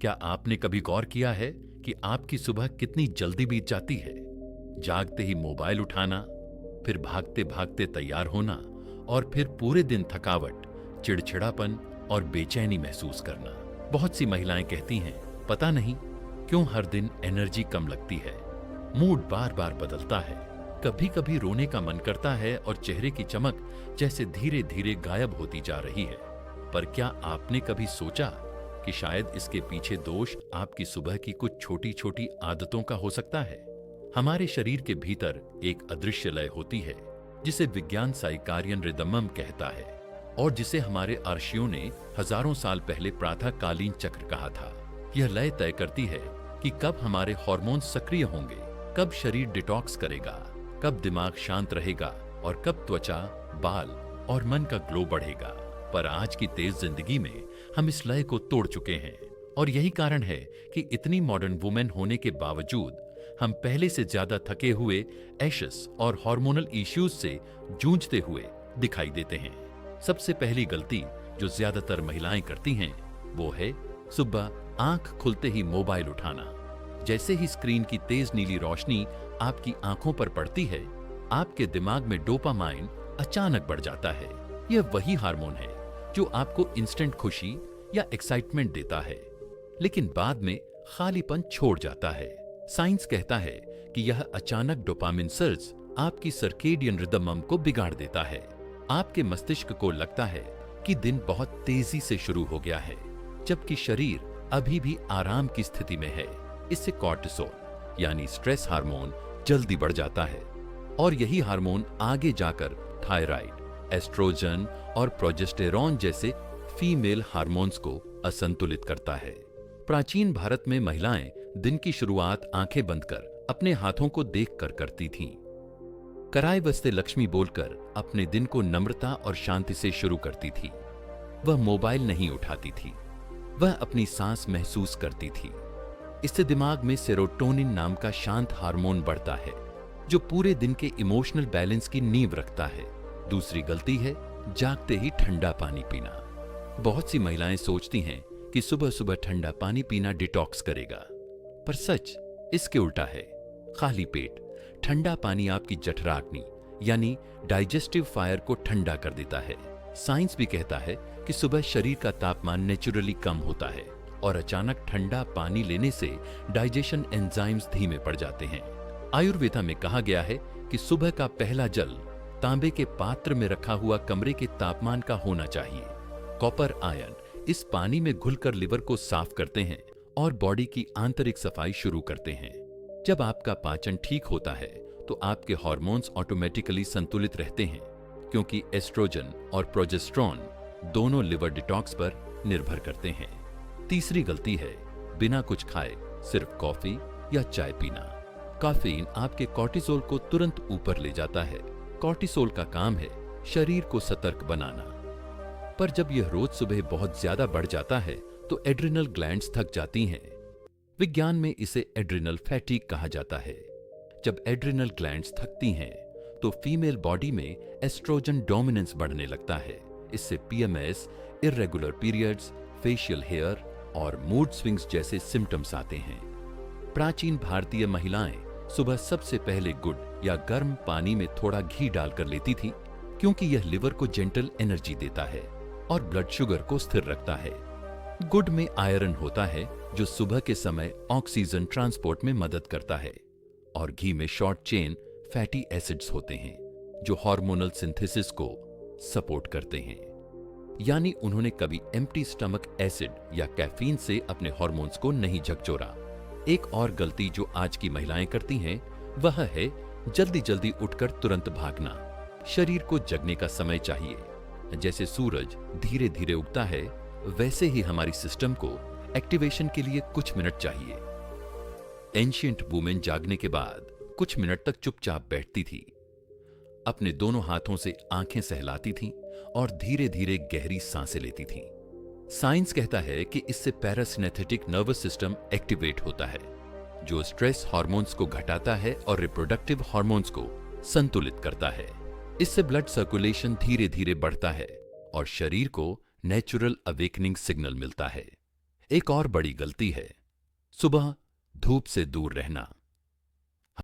क्या आपने कभी गौर किया है कि आपकी सुबह कितनी जल्दी बीत जाती है? जागते ही मोबाइल उठाना, फिर भागते भागते तैयार होना और फिर पूरे दिन थकावट, चिड़चिड़ापन और बेचैनी महसूस करना। बहुत सी महिलाएं कहती हैं, पता नहीं क्यों हर दिन एनर्जी कम लगती है, मूड बार बार बदलता है, कभी कभी रोने का मन करता है और चेहरे की चमक जैसे धीरे धीरे गायब होती जा रही है। पर क्या आपने कभी सोचा कि शायद इसके पीछे दोष आपकी सुबह की कुछ छोटी छोटी आदतों का हो सकता है? हमारे शरीर के भीतर एक अदृश्य लय होती है जिसे विज्ञान साइकारियन रिदमम कहता है और जिसे हमारे अर्षियों ने हजारों साल पहले प्रातःकालीन चक्र कहा था। यह लय तय करती है कि कब हमारे हार्मोन सक्रिय होंगे, कब शरीर डिटॉक्स करेगा, कब दिमाग शांत रहेगा और कब त्वचा, बाल और मन का ग्लो बढ़ेगा। पर आज की तेज जिंदगी में हम इस लय को तोड़ चुके हैं और यही कारण है कि इतनी मॉडर्न वुमेन होने के बावजूद हम पहले से ज्यादा थके हुए, एशस और हार्मोनल इश्यूज से जूझते हुए दिखाई देते हैं। सबसे पहली गलती जो ज्यादातर महिलाएं करती हैं वो है सुबह आंख खुलते ही मोबाइल उठाना। जैसे ही स्क्रीन की तेज नीली रोशनी आपकी आंखों पर पड़ती है, आपके दिमाग में डोपामाइन अचानक बढ़ जाता है। यह वही हार्मोन है जो आपको इंस्टेंट खुशी या एक्साइटमेंट देता है, लेकिन बाद में खालीपन छोड़ जाता है। साइंस कहता है कि यह अचानक डोपामिन सर्ज आपकी सर्केडियन रिदम को बिगाड़ देता है। आपके मस्तिष्क को लगता है कि दिन बहुत तेजी से शुरू हो गया है, जबकि शरीर अभी भी आराम की स्थिति में है। इससे कॉर्टिसोल यानी स्ट्रेस हार्मोन जल्दी बढ़ जाता है और यही हार्मोन आगे जाकर थायराइड, एस्ट्रोजन और प्रोजेस्टेरॉन जैसे फीमेल हार्मोन्स को असंतुलित करता है। प्राचीन भारत में महिलाएं दिन की शुरुआत आंखें बंद कर अपने हाथों को देखकर करती थीं। कराए वस्ते लक्ष्मी बोलकर अपने दिन को नम्रता और शांति से शुरू करती थी। वह मोबाइल नहीं उठाती थी, वह अपनी सांस महसूस करती थी। इससे दिमाग में सेरोटोनिन नाम का शांत हार्मोन बढ़ता है जो पूरे दिन के इमोशनल बैलेंस की नींव रखता है। दूसरी गलती है जागते ही ठंडा पानी पीना। बहुत सी महिलाएं सोचती हैं कि सुबह सुबह ठंडा पानी पीना डिटॉक्स करेगा, पर सच इसके उल्टा है। खाली पेट ठंडा पानी आपकी जठराग्नि यानी डाइजेस्टिव फायर को ठंडा कर देता है। साइंस भी कहता है कि सुबह शरीर का तापमान नेचुरली कम होता है और अचानक ठंडा पानी लेने से डाइजेशन एंजाइम्स धीमे पड़ जाते हैं। आयुर्वेदा में कहा गया है कि सुबह का पहला जल तांबे के पात्र में रखा हुआ कमरे के तापमान का होना चाहिए। कॉपर आयन इस पानी में घुलकर लिवर को साफ करते हैं और बॉडी की आंतरिक सफाई शुरू करते हैं। जब आपका पाचन ठीक होता है तो आपके हार्मोन्स ऑटोमेटिकली संतुलित रहते हैं, क्योंकि एस्ट्रोजन और प्रोजेस्टेरॉन दोनों लिवर डिटॉक्स पर निर्भर करते हैं। तीसरी गलती है बिना कुछ खाए सिर्फ कॉफी या चाय पीना। कैफीन आपके कॉर्टिसोल को तुरंत ऊपर ले जाता है। कॉर्टिसोल का काम है शरीर को सतर्क बनाना, पर जब यह रोज सुबह बहुत ज्यादा बढ़ जाता है तो एड्रिनल ग्लैंड्स थक जाती हैं। विज्ञान में इसे एड्रिनल फैटीग कहा जाता है। जब एड्रिनल ग्लैंड्स थकती हैं तो फीमेल बॉडी में एस्ट्रोजन डोमिनेंस बढ़ने लगता है। इससे PMS, irregular periods, facial hair और मूड स्विंग्स जैसे सिम्टम्स आते हैं। प्राचीन भारतीय महिलाएं सुबह सबसे पहले गुड़ या गर्म पानी में थोड़ा घी डालकर लेती थी, क्योंकि यह लिवर को जेंटल एनर्जी देता है और ब्लड शुगर को स्थिर रखता है। गुड़ में आयरन होता है जो सुबह के समय ऑक्सीजन ट्रांसपोर्ट में मदद करता है, और घी में शॉर्ट चेन फैटी एसिड्स होते हैं जो हार्मोनल सिंथेसिस को सपोर्ट करते हैं। यानी उन्होंने कभी एम्प्टी स्टमक एसिड या कैफीन से अपने हार्मोन्स को नहीं झकझोरा। एक और गलती जो आज की महिलाएं करती हैं वह है जल्दी जल्दी उठकर तुरंत भागना। शरीर को जगने का समय चाहिए। जैसे सूरज धीरे धीरे उगता है, वैसे ही हमारी सिस्टम को एक्टिवेशन के लिए कुछ मिनट चाहिए। एंशिएंट वुमेन जागने के बाद कुछ मिनट तक चुपचाप बैठती थी, अपने दोनों हाथों से आंखें सहलाती थीं और धीरे धीरे गहरी सांसें लेती थीं। साइंस कहता है कि इससे पैरासिनेथेटिक नर्वस सिस्टम एक्टिवेट होता है, जो स्ट्रेस हार्मोन्स को घटाता है और रिप्रोडक्टिव हार्मोन्स को संतुलित करता है। इससे ब्लड सर्कुलेशन धीरे धीरे बढ़ता है और शरीर को नेचुरल अवेकनिंग सिग्नल मिलता है। एक और बड़ी गलती है सुबह धूप से दूर रहना।